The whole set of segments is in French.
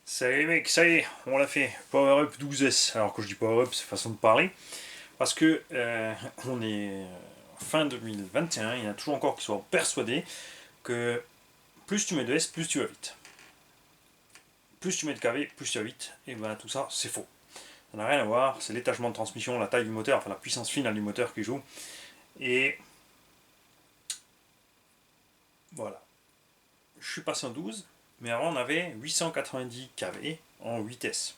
Salut les mecs, ça y est, on l'a fait. Power Up 12S. Alors quand je dis Power Up, c'est façon de parler. Parce que on est fin 2021, il y en a toujours encore qui sont persuadés que plus tu mets de S, plus tu vas vite. Plus tu mets de KV, plus tu vas vite. Et ben tout ça, c'est faux. Ça n'a rien à voir, c'est l'étagement de transmission, la taille du moteur, enfin la puissance finale du moteur qui joue. Et voilà. Je suis passé en 12, mais avant on avait 890 kV en 8S.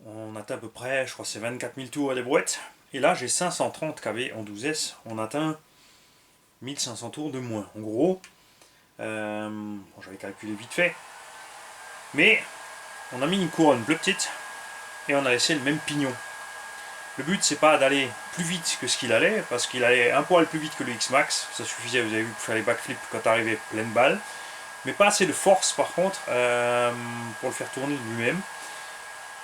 On atteint à peu près, je crois c'est 24 000 tours à des brouettes. Et là j'ai 530 kV en 12S, on atteint 1500 tours de moins. En gros, bon, j'avais calculé vite fait, mais on a mis une couronne plus petite et on a laissé le même pignon. Le but c'est pas d'aller plus vite que ce qu'il allait, parce qu'il allait un poil plus vite que le X-Max, ça suffisait, vous avez vu, pour faire les backflips quand arrivait pleine balle, mais pas assez de force par contre pour le faire tourner lui-même.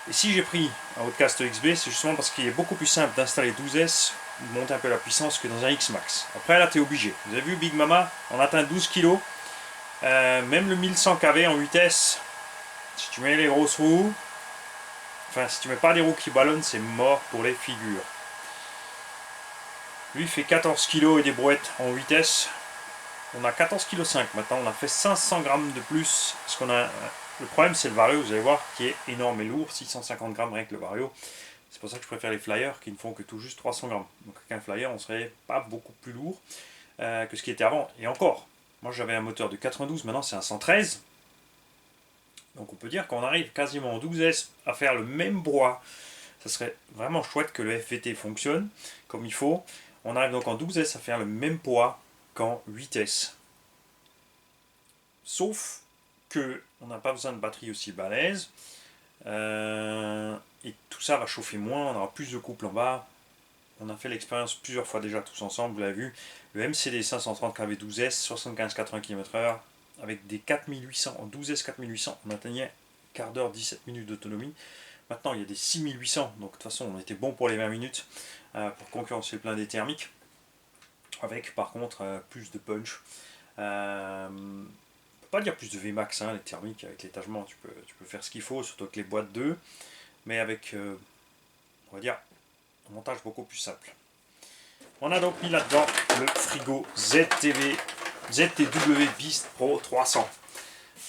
Et si j'ai pris un Rodecaster XB, c'est justement parce qu'il est beaucoup plus simple d'installer 12S, de monter un peu la puissance que dans un X-Max. Après là, tu es obligé. Vous avez vu Big Mama, on atteint 12 kg. Même le 1100 kV en 8S, si tu mets les grosses roues, enfin si tu mets pas des roues qui ballonnent, c'est mort pour les figures. Lui il fait 14 kg et des brouettes en 8S. On a 14,5 kg maintenant, on a fait 500 grammes de plus. Parce qu'on a, le problème c'est le vario, vous allez voir, qui est énorme et lourd, 650 grammes rien que le vario. C'est pour ça que je préfère les flyers qui ne font que tout juste 300 grammes. Donc avec un flyer, on serait pas beaucoup plus lourd que ce qui était avant. Et encore, moi j'avais un moteur de 92, maintenant c'est un 113. Donc on peut dire qu'on arrive quasiment en 12S à faire le même brouhaha. Ça serait vraiment chouette que le FVT fonctionne comme il faut. On arrive donc en 12S à faire le même poids qu'en 8S. Sauf que on n'a pas besoin de batterie aussi balèze. Et tout ça va chauffer moins, on aura plus de couple en bas. On a fait l'expérience plusieurs fois déjà tous ensemble, vous l'avez vu. Le MCD 530 kV 12S, 75-80 km/h, avec des 4800, en 12S 4800, on atteignait quart d'heure, 17 minutes d'autonomie. Maintenant il y a des 6800, donc de toute façon on était bon pour les 20 minutes pour concurrencer le plein des thermiques. Avec par contre plus de punch. On peut pas dire plus de Vmax, hein, les thermiques avec l'étagement, tu peux faire ce qu'il faut, surtout avec les boîtes 2, mais avec, on va dire, un montage beaucoup plus simple. On a donc mis là-dedans le frigo ZTW Beast Pro 300.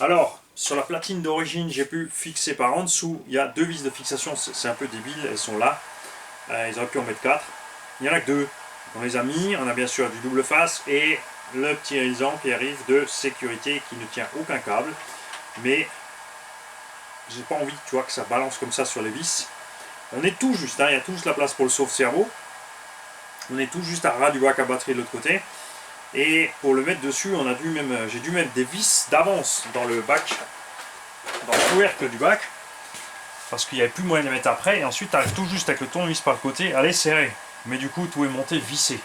Alors, sur la platine d'origine, j'ai pu fixer par en dessous, il y a deux vis de fixation, c'est un peu débile, elles sont là. Ils auraient pu en mettre 4. Il n'y en a que deux. On les a mis, on a bien sûr du double face et le petit horizon qui arrive de sécurité qui ne tient aucun câble. Mais j'ai pas envie, tu vois, que ça balance comme ça sur les vis. On est tout juste, hein, il y a tout juste la place pour le sauve-cerveau. On est tout juste à ras du bac à batterie de l'autre côté. Et pour le mettre dessus, j'ai dû mettre des vis d'avance dans le bac, dans le couvercle du bac, parce qu'il n'y avait plus moyen de les mettre après. Et ensuite, tu arrives tout juste avec le tournevis par le côté à les serrer. Mais du coup, tout est monté vissé.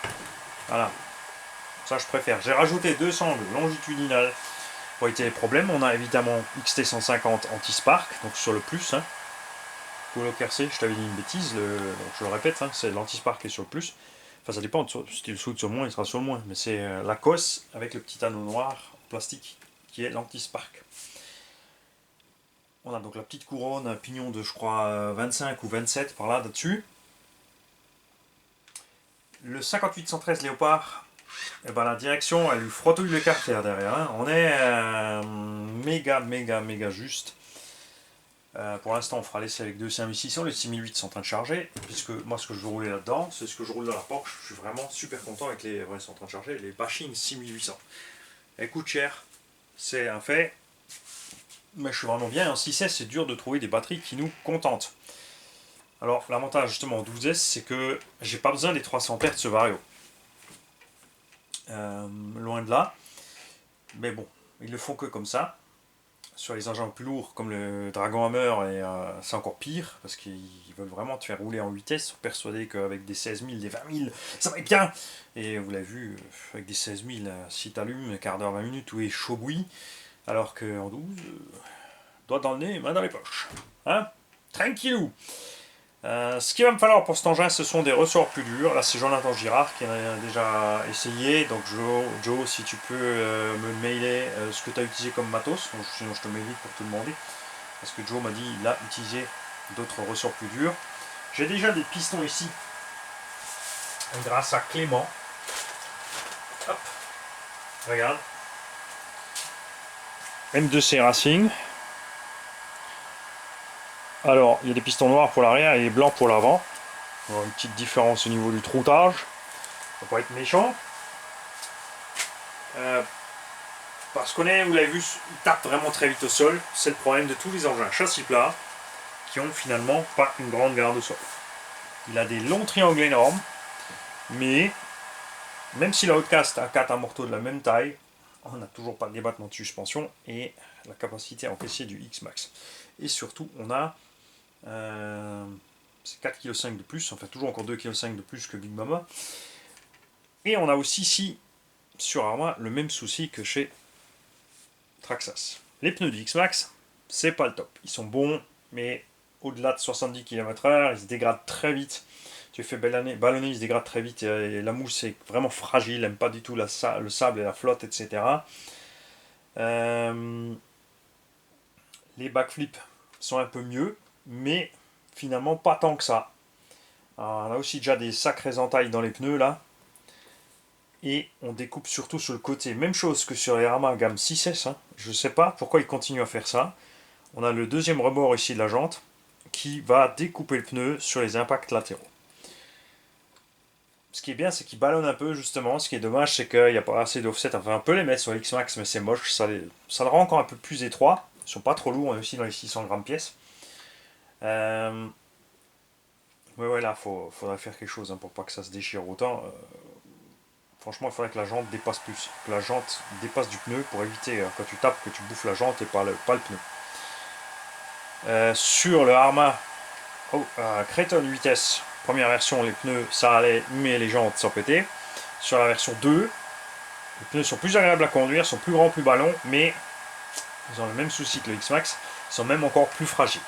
Voilà. Ça, je préfère. J'ai rajouté deux sangles longitudinales pour éviter les problèmes. On a évidemment XT150 anti-spark, donc sur le plus. Hein. Pour le KRC, je t'avais dit une bêtise, donc je le répète, hein, c'est l'anti-spark qui est sur le plus. Enfin, ça dépend, si tu le soudes sur le moins, il sera sur le moins. Mais c'est la cosse avec le petit anneau noir en plastique qui est l'anti-spark. On a donc la petite couronne, un pignon de, je crois, 25 ou 27 par là-dessus. Le 5813 Léopard, eh ben, la direction, elle lui frottouille le carter derrière. Hein. On est méga juste. Pour l'instant, on fera l'essai avec deux 5600. Les 6008 sont en train de charger. Puisque moi, ce que je veux rouler là-dedans, c'est ce que je roule dans la Porsche. Je suis vraiment super content avec les. Ouais, ils sont en train de charger. Les Bashing 6800. Elles coûtent cher, c'est un fait. Mais je suis vraiment bien. En 6S, c'est dur de trouver des batteries qui nous contentent. Alors, l'avantage justement en 12S, c'est que j'ai pas besoin des 300 Hz de ce Vario. Loin de là. Mais bon, ils le font que comme ça. Sur les engins plus lourds comme le Dragon Hammer, c'est encore pire parce qu'ils veulent vraiment te faire rouler en vitesse. Ils sont persuadés qu'avec des 16 000, des 20 000, ça va être bien. Et vous l'avez vu, avec des 16 000, si tu allumes un quart d'heure, 20 minutes, tout est chaud bouilli. Alors qu'en 12, doigt dans le nez, main dans les poches. Hein? Tranquillou. Ce qu'il va me falloir pour cet engin, ce sont des ressorts plus durs. Là, c'est Jonathan Girard qui en a déjà essayé. Donc, Joe, si tu peux me mailer ce que tu as utilisé comme matos, sinon je te mail vite pour te demander. Parce que Joe m'a dit qu'il a utilisé d'autres ressorts plus durs. J'ai déjà des pistons ici, grâce à Clément. Hop, regarde. M2C Racing. Alors, il y a des pistons noirs pour l'arrière et blancs pour l'avant. Une petite différence au niveau du troutage. Ça va pas être méchant. Parce qu'on est, vous l'avez vu, il tape vraiment très vite au sol. C'est le problème de tous les engins châssis plat qui ont finalement pas une grande garde au sol. Il a des longs triangles énormes, mais même si la Hautecast a 4 amortos de la même taille, on n'a toujours pas de débattement de suspension et la capacité à encaisser du X-Max. Et surtout, on a 4,5 kg de plus, enfin toujours encore 2,5 kg de plus que Big Mama. Et on a aussi ici, sur Arma, le même souci que chez Traxxas. Les pneus du X-Max, c'est pas le top. Ils sont bons, mais au-delà de 70 km/h, ils se dégradent très vite. Tu fais ballonner, ils se dégradent très vite. Et la mousse est vraiment fragile, n'aime pas du tout le sable et la flotte, etc. Les backflips sont un peu mieux, mais finalement pas tant que ça. Alors, on a aussi déjà des sacrées entailles dans les pneus là. Et on découpe surtout sur le côté. Même chose que sur les Arma gamme 6S. Hein. Je ne sais pas pourquoi ils continuent à faire ça. On a le deuxième rebord ici de la jante qui va découper le pneu sur les impacts latéraux. Ce qui est bien, c'est qu'il ballonne un peu justement. Ce qui est dommage, c'est qu'il n'y a pas assez d'offset. Enfin, on peut les mettre sur X-Max, mais c'est moche. Ça le rend encore un peu plus étroit. Ils ne sont pas trop lourds, on est aussi dans les 600 grammes pièce. Mais ouais, là, faudrait faire quelque chose hein, pour pas que ça se déchire autant. Franchement, il faudrait que la jante dépasse plus. Que la jante dépasse du pneu pour éviter, quand tu tapes, que tu bouffes la jante et pas le pneu. Sur le Arma Kraton vitesse, première version, les pneus ça allait, mais les jantes sans péter. Sur la version 2, les pneus sont plus agréables à conduire, sont plus grands, plus ballons, mais ils ont le même souci que le X-Max, ils sont même encore plus fragiles.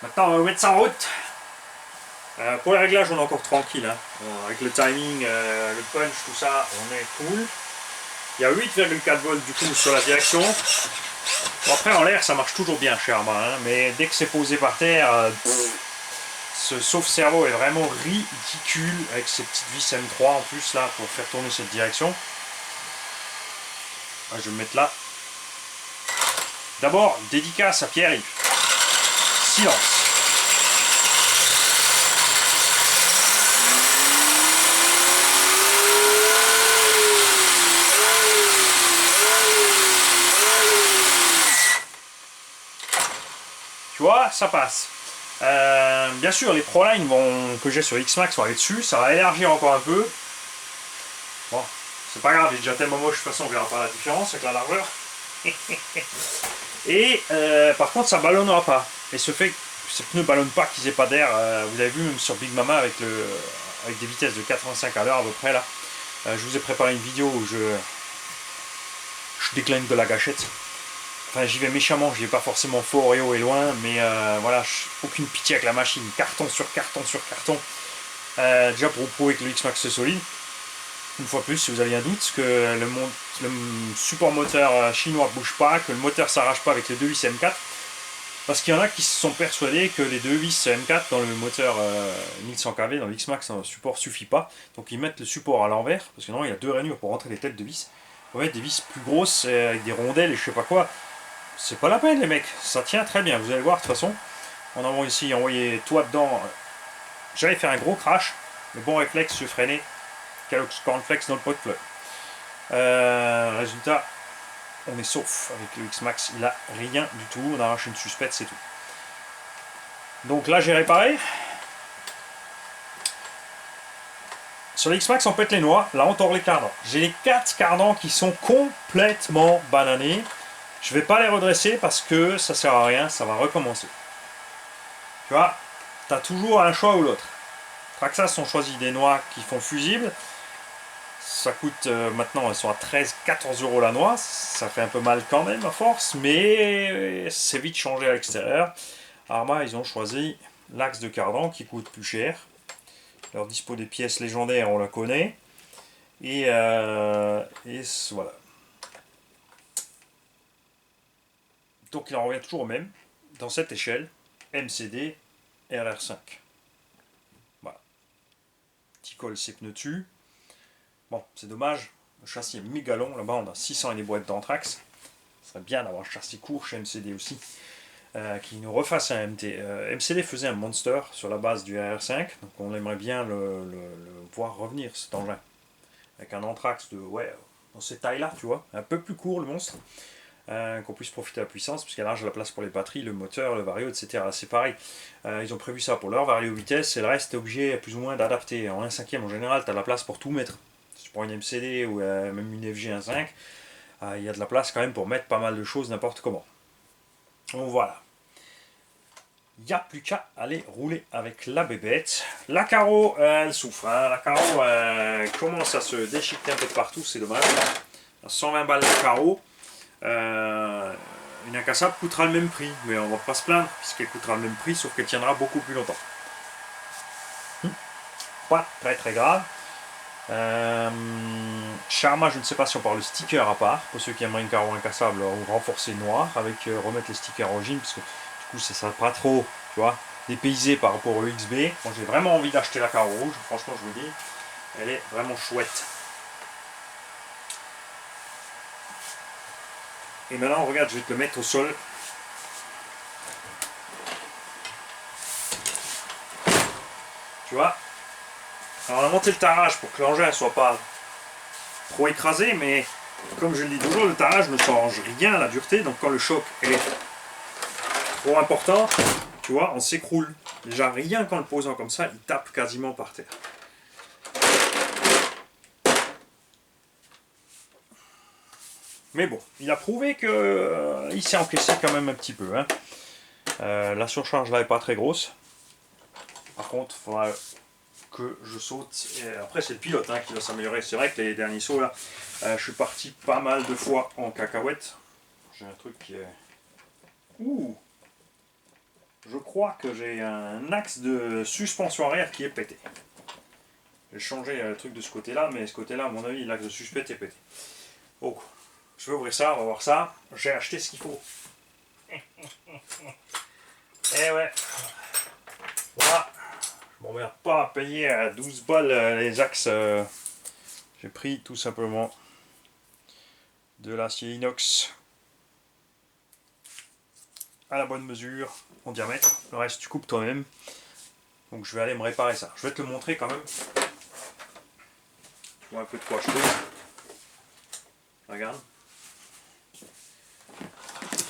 Maintenant, on va mettre ça en route. Pour les réglages, on est encore tranquille. Hein. Avec le timing, le punch, tout ça, on est cool. Il y a 8,4 volts du coup sur la direction. Bon, après, en l'air, ça marche toujours bien chez Arma. Hein, mais dès que c'est posé par terre, ce sauve-cerveau est vraiment ridicule avec ces petites vis M3 en plus là pour faire tourner cette direction. Je vais me mettre là. D'abord, dédicace à Pierre-Yves. Silence. Tu vois, ça passe. Bien sûr, les Proline que j'ai sur X-Max vont aller dessus. Ça va élargir encore un peu. Bon, c'est pas grave, j'ai déjà tellement moche, de toute façon, on verra pas la différence avec la largeur. Et par contre, ça ballonnera pas. Et ce fait que ces pneus ballonnent pas, qu'ils aient pas d'air, vous avez vu même sur Big Mama avec des vitesses de 85 à l'heure à peu près là. Je vous ai préparé une vidéo où je décline de la gâchette. Enfin, j'y vais méchamment, j'y vais pas forcément fort et haut et loin, mais voilà, aucune pitié avec la machine, carton sur carton sur carton. Déjà pour vous prouver que le X-Max est solide, une fois plus, si vous avez un doute, que le support moteur chinois ne bouge pas, que le moteur s'arrache pas avec les deux vis M4, parce qu'il y en a qui se sont persuadés que les deux vis M4 dans le moteur 1100 kV, dans le X-Max, le support suffit pas, donc ils mettent le support à l'envers, parce que non, il y a deux rainures pour rentrer les têtes de vis. Ils vont mettre des vis plus grosses avec des rondelles et je sais pas quoi. C'est pas la peine les mecs, ça tient très bien, vous allez voir de toute façon. On a ici envoyé toi dedans. J'allais faire un gros crash, le bon réflexe, je freinais. Kellogg's Cornflakes dans le pot de fleurs. Résultat, on est sauf avec le X-Max, il a rien du tout, on a arraché une suspette, c'est tout. Donc là j'ai réparé. Sur le X-Max on pète les noix, là on tord les cardans. J'ai les 4 cardans qui sont complètement bananés. Je vais pas les redresser parce que ça sert à rien, ça va recommencer. Tu vois, tu as toujours un choix ou l'autre. Traxxas ont choisi des noix qui font fusibles. Ça coûte maintenant, elles sont à 13-14 € la noix. Ça fait un peu mal quand même à force, mais c'est vite changé à l'extérieur. Arma, ils ont choisi l'axe de cardan qui coûte plus cher. Leur dispo des pièces légendaires, on la connaît. Et voilà. Donc il en revient toujours au même. Dans cette échelle, MCD, RR5. Voilà. Petit colle ses pneus dessus. Bon, c'est dommage. Le châssis est méga long. Là-bas, on a 600 et des boîtes d'anthrax. Ce serait bien d'avoir un châssis court chez MCD aussi. Qui nous refasse un MT. MCD faisait un Monster sur la base du RR5. Donc on aimerait bien le voir revenir, cet engin. Avec un anthrax de, ouais, dans cette taille-là, tu vois. Un peu plus court, le monstre. Qu'on puisse profiter de la puissance, puisqu'il y a large la place pour les batteries, le moteur, le vario, etc. Là, c'est pareil. Ils ont prévu ça pour leur vario vitesse, et le reste, t'es obligé plus ou moins d'adapter. En 1/5, en général, tu as la place pour tout mettre. Si tu prends une MCD ou même une FG 1.5, il y a de la place quand même pour mettre pas mal de choses n'importe comment. Donc voilà. Il n'y a plus qu'à aller rouler avec la bébête. La carreau, elle souffre. Hein. La carreau commence à se déchiqueter un peu de partout, c'est dommage. 120 balles de carreau. Une incassable coûtera le même prix, mais on va pas se plaindre puisqu'elle coûtera le même prix, sauf qu'elle tiendra beaucoup plus longtemps. Pas très très grave. Sharma, je ne sais pas si on parle de sticker à part, pour ceux qui aimeraient une carreau incassable ou renforcée noir, avec remettre les stickers origine, parce que du coup ça sera pas trop, tu vois, dépaysé par rapport au XB. Moi j'ai vraiment envie d'acheter la carreau rouge, franchement je vous le dis, elle est vraiment chouette. Et maintenant, regarde, je vais te le mettre au sol. Tu vois? Alors, on a monté le tarage pour que l'engin ne soit pas trop écrasé, mais comme je le dis toujours, le tarage ne change rien à la dureté. Donc, quand le choc est trop important, tu vois, on s'écroule. Déjà, rien qu'en le posant comme ça, il tape quasiment par terre. Mais bon, il a prouvé qu'il s'est encaissé quand même un petit peu. Hein. La surcharge là est pas très grosse. Par contre, il faudra que je saute. Et après, c'est le pilote hein, qui va s'améliorer. C'est vrai que les derniers sauts là, je suis parti pas mal de fois en cacahuète. J'ai un truc qui est. Ouh! Je crois que j'ai un axe de suspension arrière qui est pété. J'ai changé le truc de ce côté-là, mais ce côté-là, à mon avis, l'axe de suspect est pété. Oh, je vais ouvrir ça, on va voir ça. J'ai acheté ce qu'il faut. Eh ouais. Voilà. Je m'emmerde pas à payer à 12 balles les axes. J'ai pris tout simplement de l'acier inox à la bonne mesure, en diamètre. Le reste, tu coupes toi-même. Donc je vais aller me réparer ça. Je vais te le montrer quand même. Tu vois un peu de quoi je trouve. Regarde.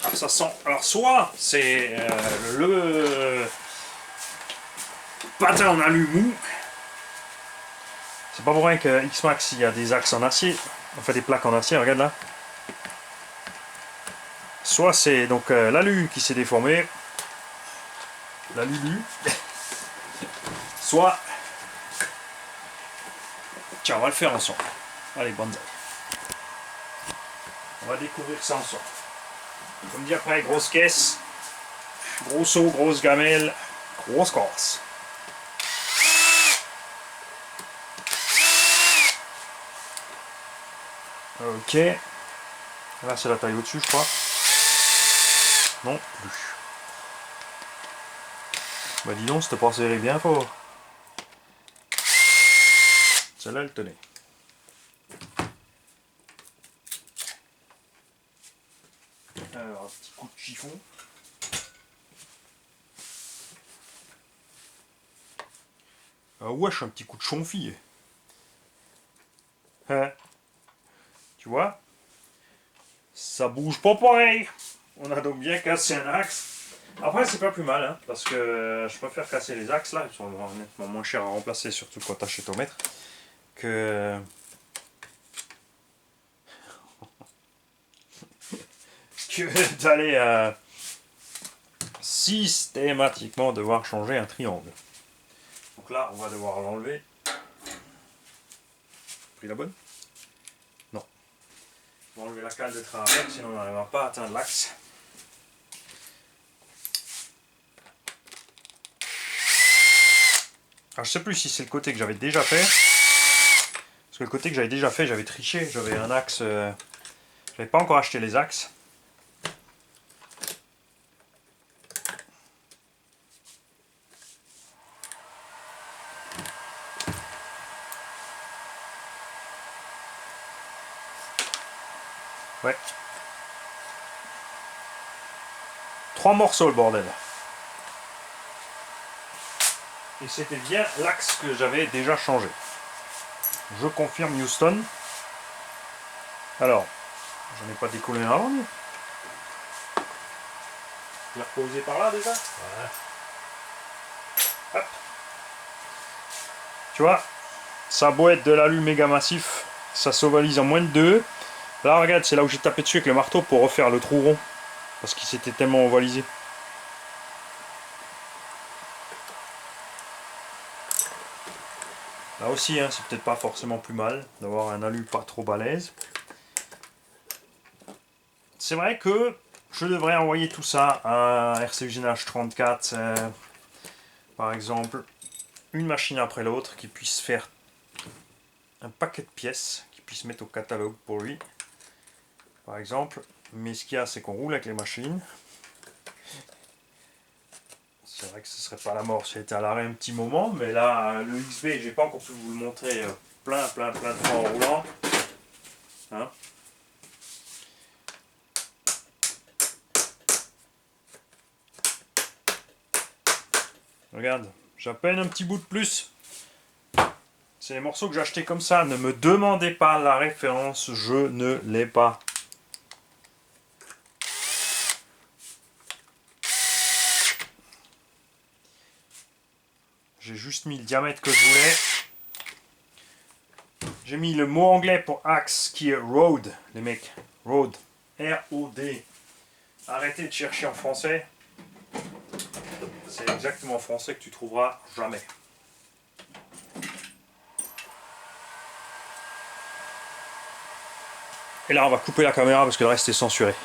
Alors ça sent. Alors soit c'est le patin en alu mou. C'est pas pour rien que X-Max il y a des axes en acier. On fait des plaques en acier, regarde là. Soit c'est donc l'alu qui s'est déformé. L'alu. Soit. Tiens, on va le faire ensemble. Allez, bonne. On va découvrir ça ensemble. Comme dit après, grosse caisse, gros seau, grosse gamelle, grosse casse. Ok. Là, c'est la taille au-dessus, je crois. Non, plus. Bah dis donc, c'était pas serré bien fort. Celle-là, elle tenait. Alors, un petit coup de chiffon. Ah wesh, un petit coup de chonfille. Hein? Tu vois? Ça bouge pas pareil. On a donc bien cassé un axe. Après, c'est pas plus mal, hein, parce que je préfère casser les axes là, ils sont nettement moins chers à remplacer, surtout quand t'achètes au mètre, que d'aller systématiquement devoir changer un triangle. Donc là, on va devoir l'enlever. Pris la bonne? Non. On va enlever la cale de train avec, sinon on n'arrivera pas à atteindre l'axe. Alors, je sais plus si c'est le côté que j'avais déjà fait. Parce que le côté que j'avais déjà fait, j'avais triché. J'avais un axe. J'avais pas encore acheté les axes. Ouais. 3 morceaux le bordel. Et c'était bien l'axe que j'avais déjà changé. Je confirme Houston. Alors, j'en ai pas décollé un avant. Je l'ai reposé par là déjà. Ouais. Hop. Tu vois, ça a beau être de l'alu méga massif, ça s'ovalise en moins de 2. Là, regarde, c'est là où j'ai tapé dessus avec le marteau pour refaire le trou rond. Parce qu'il s'était tellement ovalisé. Là aussi, hein, c'est peut-être pas forcément plus mal d'avoir un alu pas trop balèze. C'est vrai que je devrais envoyer tout ça à un RC Usinage 34, par exemple, une machine après l'autre, qui puisse faire un paquet de pièces, qui puisse mettre au catalogue pour lui, par exemple. Mais ce qu'il y a, c'est qu'on roule avec les machines. C'est vrai que ce serait pas la mort si elle était à l'arrêt un petit moment, mais là, le XB, j'ai pas encore pu vous le montrer plein de fois en roulant. Hein? Regarde, j'ai à peine un petit bout de plus. C'est les morceaux que j'ai achetés comme ça. Ne me demandez pas la référence, je ne l'ai pas. J'ai juste mis le diamètre que je voulais. J'ai mis le mot anglais pour axe qui est road, les mecs. Road. R-O-D. Arrêtez de chercher en français. C'est exactement en français que tu trouveras jamais. Et là, on va couper la caméra parce que le reste est censuré.